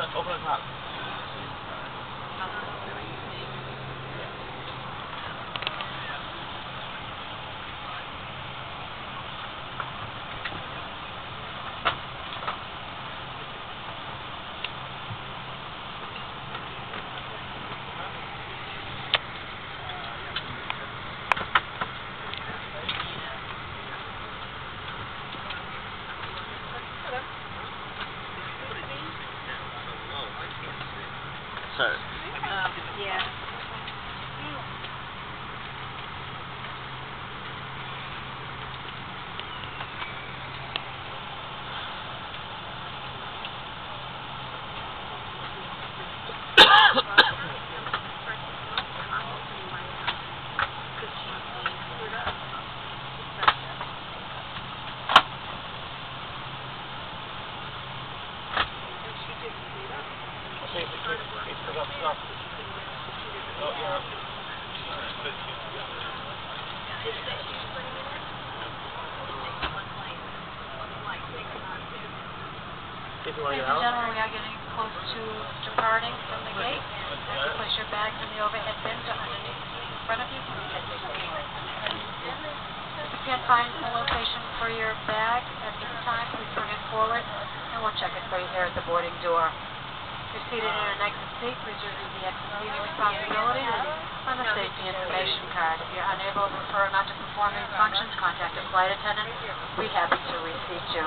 open the top. Yeah. Ladies and gentlemen, we are getting close to departing from the gate. Place your bags in the overhead bins underneath in front of you. If you can't find a location for your bag at this time, please bring it forward and we'll check it for you here at the boarding door. If you're seated in an exit seat, please review the exit seating responsibilities on the safety information card. If you're unable to refer not to perform these functions, contact a flight attendant. We'll be happy to reseat you.